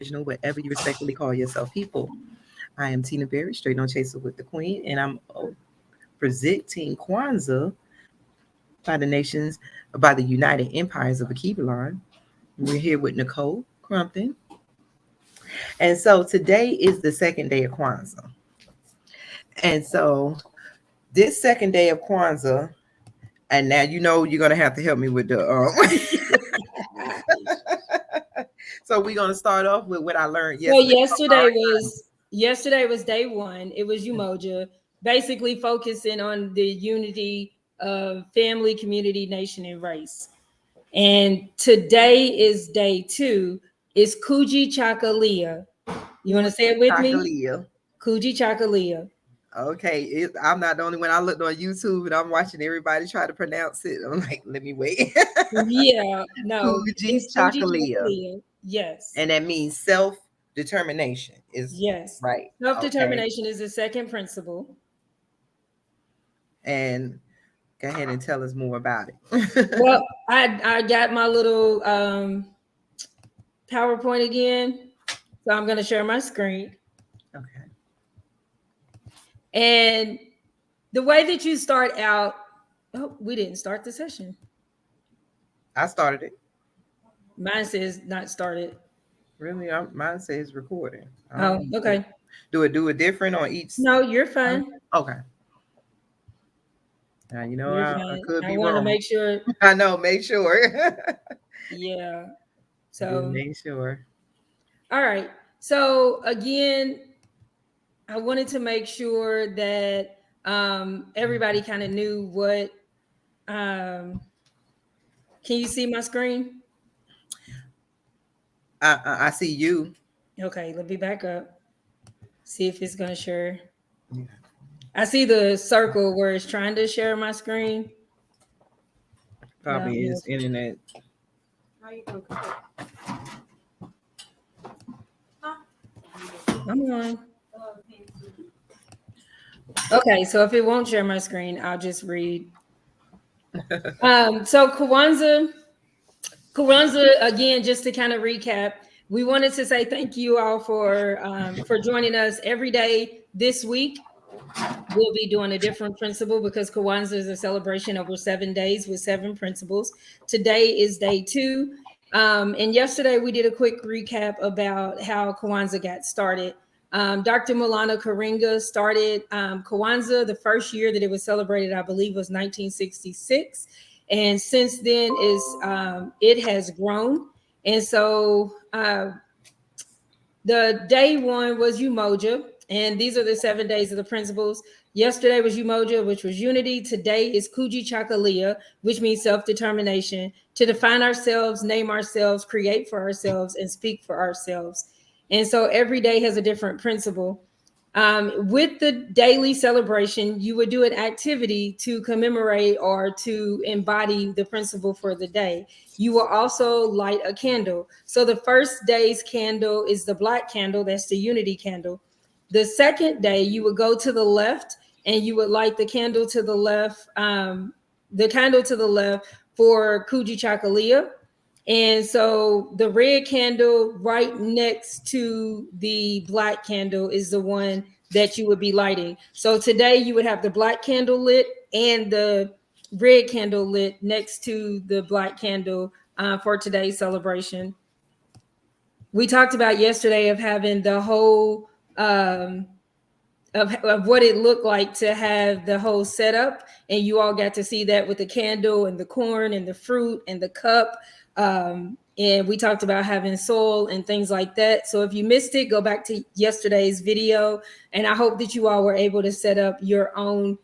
original, whatever you respectfully call yourself, people. I am Tina Berry, straight on Chaser with the Queen, and I'm presenting Kwanzaa by the nations, by the United Empires of Akibalon. We're here with Nicole Crumpton. And so today is the second day of Kwanzaa. And so this second day of Kwanzaa, and now you know you're gonna have to help me with the so we're gonna start off with what I learned yesterday. Yesterday was day one. It was Umoja, basically focusing on the unity of family, community, nation, and race. And today is day two. It's Kujichagulia. You want to say it with me? Kujichagulia. Okay, I'm not the only one. I looked on YouTube and I'm watching everybody try to pronounce it. I'm like, let me wait. Yeah, no, Kujichagulia. Yes. And that means self-determination. Yes. Right. Self-determination is the second principle. And go ahead and tell us more about it. Well, I got my little PowerPoint again. So I'm going to share my screen. Okay. And the way that you start out, oh, we didn't start the session. I started it. Mine says not started. Really? Mine says recording. Oh, okay. Do it different on each? No, you're fine. Okay. Now, you know, I could be wrong. I want to make sure. I know, make sure. Yeah. So make sure. All right. So again, I wanted to make sure that everybody kind of knew what. Can you see my screen? I see you. Okay, let me back up. See if it's gonna share. Yeah. I see the circle where it's trying to share my screen. Probably is internet. Come on. Okay, so if it won't share my screen, I'll just read. So Kwanzaa, again, just to kind of recap, we wanted to say thank you all for joining us every day this week. We'll be doing a different principle because Kwanzaa is a celebration over 7 days with 7 principles. Today is day 2. And yesterday we did a quick recap about how Kwanzaa got started. Dr. Maulana Karinga started Kwanzaa the first year that it was celebrated, I believe, was 1966. And since then it has grown. And so the day one was Umoja. And these are the 7 days of the principles. Yesterday was Umoja, which was unity. Today is Kujichagulia, which means self-determination, to define ourselves, name ourselves, create for ourselves, and speak for ourselves. And so every day has a different principle. With the daily celebration, you would do an activity to commemorate or to embody the principle for the day. You will also light a candle. So the first day's candle is the black candle. That's the unity candle. The second day, you would go to the left and you would light the candle to the left, for Kujichagulia. And so the red candle right next to the black candle is the one that you would be lighting. So today you would have the black candle lit and the red candle lit next to the black candle for today's celebration. We talked about yesterday of having the whole of what it looked like to have the whole setup, and you all got to see that with the candle and the corn and the fruit and the cup. And we talked about having soul and things like that. So if you missed it, go back to yesterday's video, and I hope that you all were able to set up your own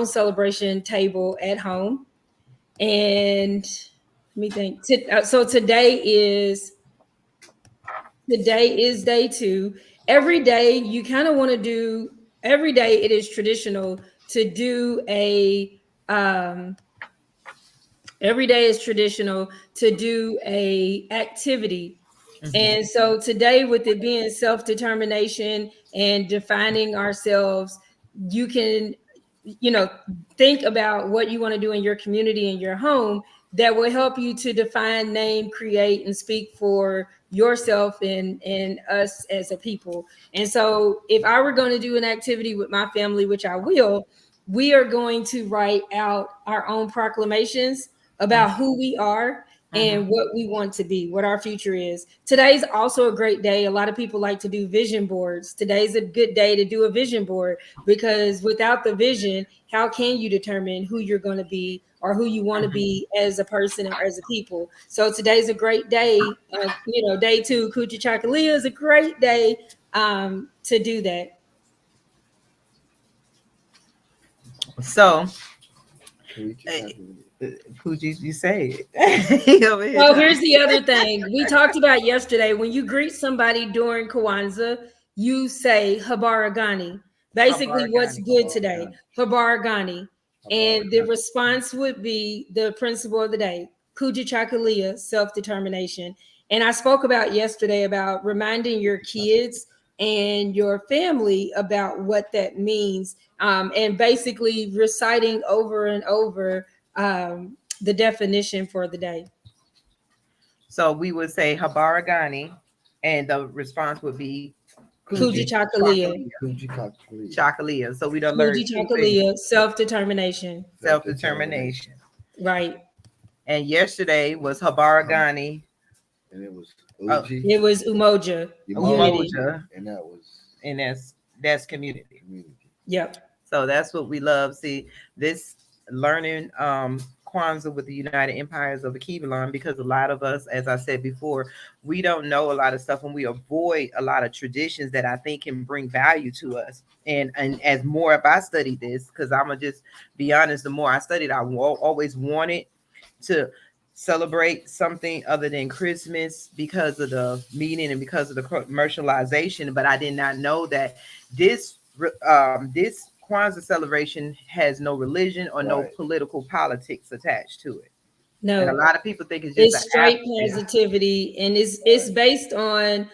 celebration table at home. And let me think. So today is day 2. Every day you kind of want to do. Every day it is traditional to do a. Every day is traditional to do a activity. Mm-hmm. And so today, with it being self-determination and defining ourselves, you can, think about what you want to do in your community, in your home. that will help you to define, name, create, and speak for yourself and us as a people. And so if I were going to do an activity with my family, which I will, we are going to write out our own proclamations about who we are and what we want to be, what our future is. Today's also a great day. A lot of people like to do vision boards. Today's a good day to do a vision board, because without the vision, how can you determine who you're going to be or who you want to be as a person or as a people? So today's a great day. Day two, Kujichagulia is a great day to do that. So, Kujichagulia. Fuji, you say it. He over here So trying- here's the other thing we talked about yesterday. When you greet somebody during Kwanzaa, you say Habaragani. Basically, what's Habaragani. good today? Habaragani. And the Habaragani. response would be the principle of the day, Kujichagulia, self-determination. And I spoke about yesterday about reminding your kids and your family about what that means, and basically reciting over and over the definition for the day. So we would say Habaragani, and the response would be Kujichagulia. Kujichagulia. Chakalia. So we don't learn Kujichagulia, self-determination. self-determination. Right. And yesterday was Habaragani, And it was Oh. Uji. It was Umoja. Unity. Umoja, And that was and that's community. community. Yep. So that's what we love. See, this learning Kwanzaa with the United Empires of the Kibelon, because a lot of us, as I said before, we don't know a lot of stuff, and we avoid a lot of traditions that I think can bring value to us. And as more if I studied this, because I'm gonna just be honest, the more I studied, I always wanted to celebrate something other than Christmas because of the meaning and because of the commercialization. But I did not know that this Kwanzaa celebration has no religion or no Right. political politics attached to it. And a No, lot of people think it's just it's an straight act. positivity, and it's based on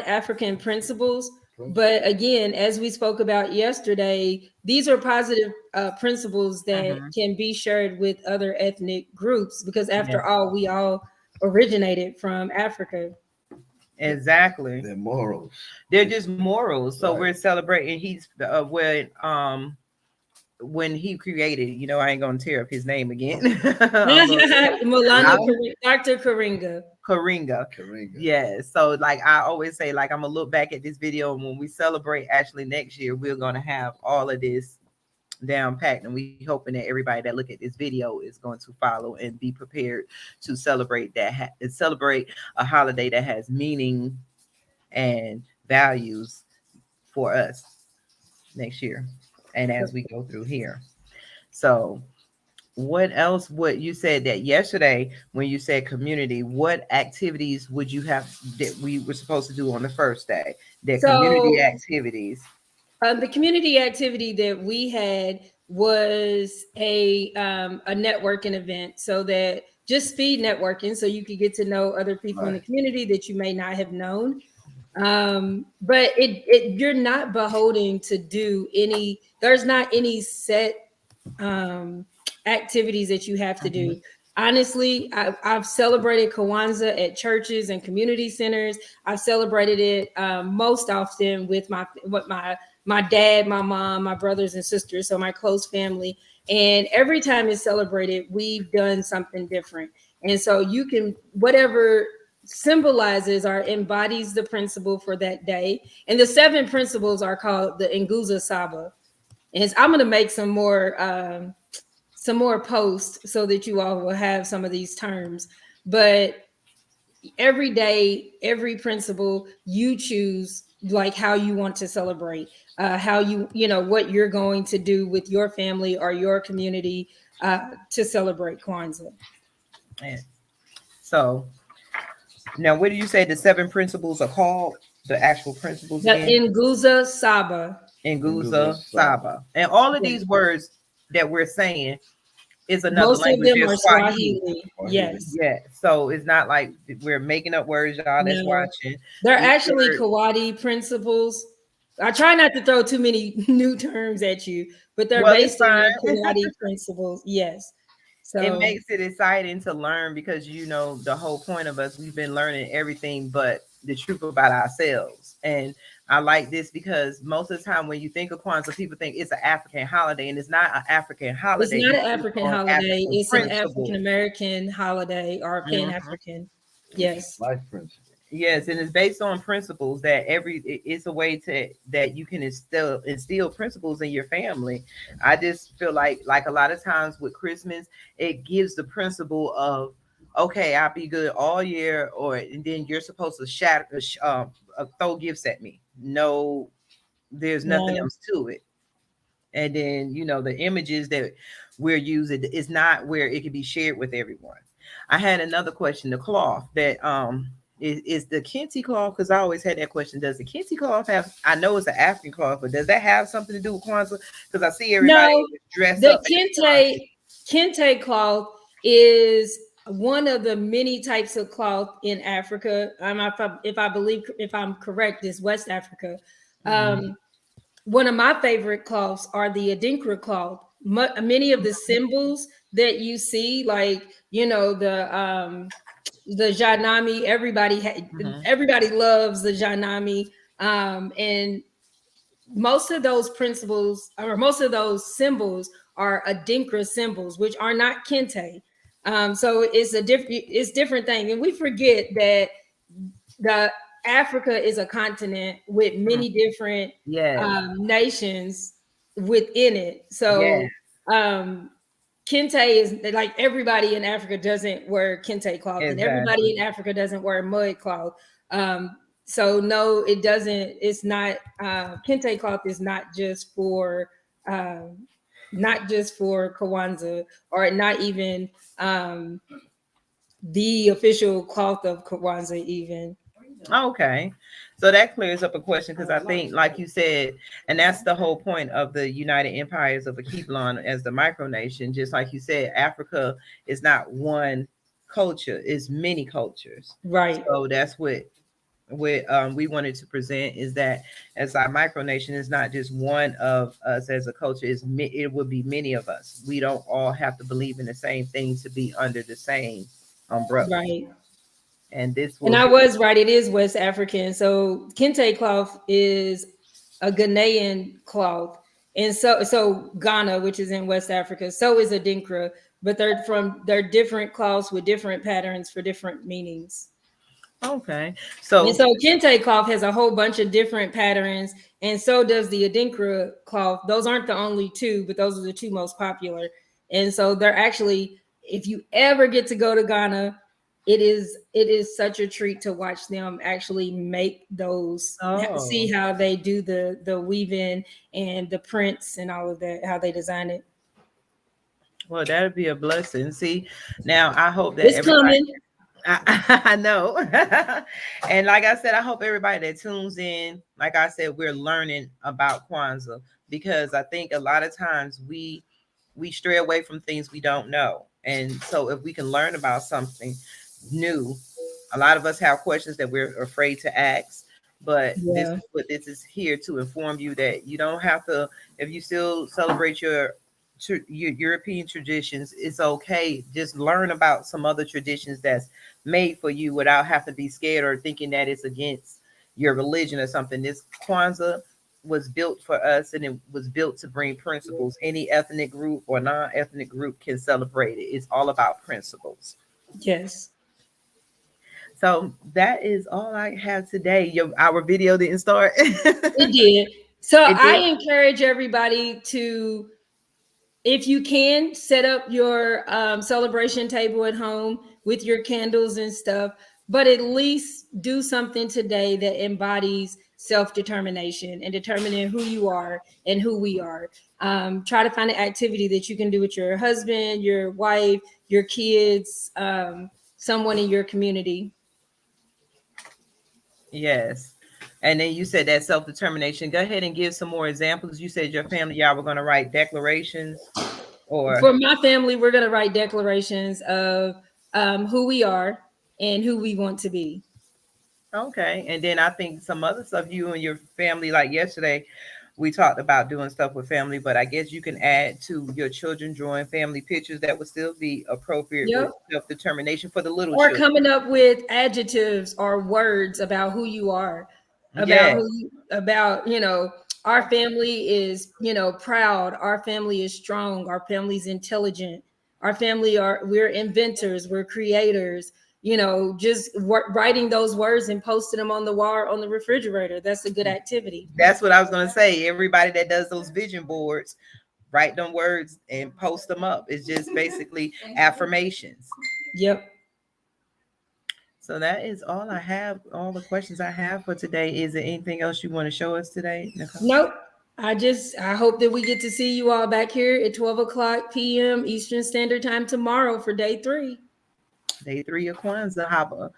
African principles. But again, as we spoke about yesterday, these are positive principles that can be shared with other ethnic groups, because after all, we all originated from Africa. Exactly. Their morals. They're just morals. So Right. we're celebrating when he created, I ain't gonna tear up his name again. Milana, Dr. Karinga. Karinga. Karinga. Yes. So like I always say, like I'm gonna look back at this video, and when we celebrate actually next year, we're gonna have all of this down packed, and we hoping that everybody that look at this video is going to follow and be prepared to celebrate celebrate a holiday that has meaning and values for us next year and as we go through here. So what else would you said that yesterday when you said community, what activities would you have that we were supposed to do on the first day? Community activities. The community activity that we had was a networking event, so that just speed networking, so you could get to know other people in the community that you may not have known. But you're not beholden to do any. There's not any set activities that you have to do. Honestly, I've celebrated Kwanzaa at churches and community centers. I've celebrated it most often with my dad, my mom, my brothers and sisters, so my close family. And every time it's celebrated, we've done something different. And so you can, whatever symbolizes or embodies the principle for that day. And the 7 principles are called the Nguza Saba. And I'm going to make some more posts so that you all will have some of these terms. But every day, every principle, you choose like how you want to celebrate, how what you're going to do with your family or your community to celebrate Kwanzaa. And so now, what did you say the 7 principles are called? The actual principles The again? Nguza Saba. Nguza Saba. And all of these words that we're saying is another Most language. of them There's are Swahili. Yes. Yeah. So it's not like we're making up words, y'all that's watching. They're actually Kawadi principles. I try not to throw too many new terms at you, but they're based on Kawadi principles. Yes. It So makes it exciting to learn because the whole point of us, we've been learning everything but the truth about ourselves. And I like this because most of the time when you think of Kwanzaa, people think it's an African holiday, and it's not an African it's holiday. not It's an based African on holiday. African It's an African principles. American holiday or Pan Mhm. African. Yes. Life principle. Yes, and it's based on principles that it's a way to that you can instill principles in your family. I just feel like a lot of times with Christmas, it gives the principle of okay, I'll be good all year, or and then you're supposed to throw gifts at me. No, there's nothing No. else to it. And then the images that we're using is not where it can be shared with everyone. I had another question. The cloth that is the kente cloth, because I always had that question. Does the kente cloth have, I know it's an African cloth, but does that have something to do with Kwanzaa? Because I see everybody No. dress The up as Kwanzaa. kente cloth is one of the many types of cloth in Africa. If I'm correct, is West Africa. Mhm. One of my favorite cloths are the Adinkra cloth. Many of the symbols that you see, like the Janami, Mhm. everybody loves the Janami, and most of those principles or most of those symbols are Adinkra symbols, which are not Kente. So it's different thing, and we forget that the Africa is a continent with Mhm. many different Yes. nations within it. Yes. So kente is like everybody in Africa doesn't wear kente cloth, and everybody Exactly. in Africa doesn't wear mud cloth. So no, it doesn't. It's not. Kente cloth is not just for Kwanzaa, or not even the official cloth of Kwanzaa even. Okay. So that clears up a question because I think, like you said, and that's the whole point of the United Empires of Akiblon as the micronation. Just like you said, Africa is not one culture; it's many cultures. Right. So that's what we wanted to present is that as our micronation is not just one of us as a culture; it would be many of us. We don't all have to believe in the same thing to be under the same umbrella, Right. and this And will I be. was right. It is West African. So kente cloth is a Ghanaian cloth, and so Ghana, which is in West Africa, so is Adinkra, but they're different cloths with different patterns for different meanings. Okay. And So so kente cloth has a whole bunch of different patterns, and so does the Adinkra cloth. Those aren't the only two, but those are the two most popular. And so they're actually, if you ever get to go to Ghana, it is such a treat to watch them actually make those, see oh, how they do the weaving and the prints and all of that, how they design it. well, that'd be a blessing. See, now I hope that It's everybody, coming. I know. And like I said, I hope everybody that tunes in, like I said, we're learning about Kwanzaa because I think a lot of times we stray away from things we don't know. And so if we can learn about something new, a lot of us have questions that we're afraid to ask. But this Yeah. is what this is here to inform you that you don't have to, if you still celebrate your European traditions, it's okay. Just learn about some other traditions that's made for you without having to be scared or thinking that it's against your religion or something. This Kwanzaa was built for us and it was built to bring principles. Any ethnic group or non-ethnic group can celebrate it. It's all about principles. Yes. So that is all I have today. Our video didn't start. It did. So It I did. encourage everybody to, if you can, set up your celebration table at home with your candles and stuff, but at least do something today that embodies self-determination and determining who you are and who we are. Try to find an activity that you can do with your husband, your wife, your kids, someone in your community. Yes. And then you said that self-determination. Go ahead and give some more examples. You said your family, y'all were going to write declarations or For my family, we're going to write declarations of who we are and who we want to be. okay. And then I think some other stuff you and your family, like yesterday, we talked about doing stuff with family, but I guess you can add to your children drawing family pictures that would still be appropriate Yep. with self-determination for the little Or children. coming up with adjectives or words about who you are, about Yeah, about, our family is, proud, our family is strong, our family's intelligent, we're inventors, we're creators, just writing those words and posting them on the wall on the refrigerator. That's a good activity. that's what I was gonna say. Everybody that does those vision boards, write them words and post them up. It's just basically affirmations. Yep. So that is all I have. All the questions I have for today. Is there anything else you want to show us today, Nicole? Nope. I hope that we get to see you all back here at 12 o'clock p.m. Eastern Standard Time tomorrow for day 3. Day 3 of Kwanzaa.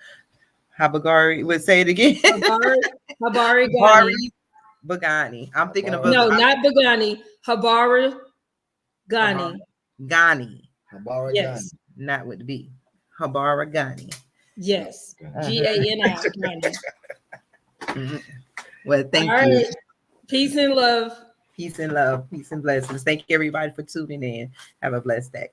Habagari. Let's say it again. Habari Gani. Habari Bagani. I'm thinking of No, not Bagani. Habari Gani. Gani. Habara Yes. Not with the B. Habara Gani. Yes. Gani. Mhm. Well, thank All you. right. Peace and love. Peace and love. Peace and blessings. Thank you, everybody, for tuning in. Have a blessed day.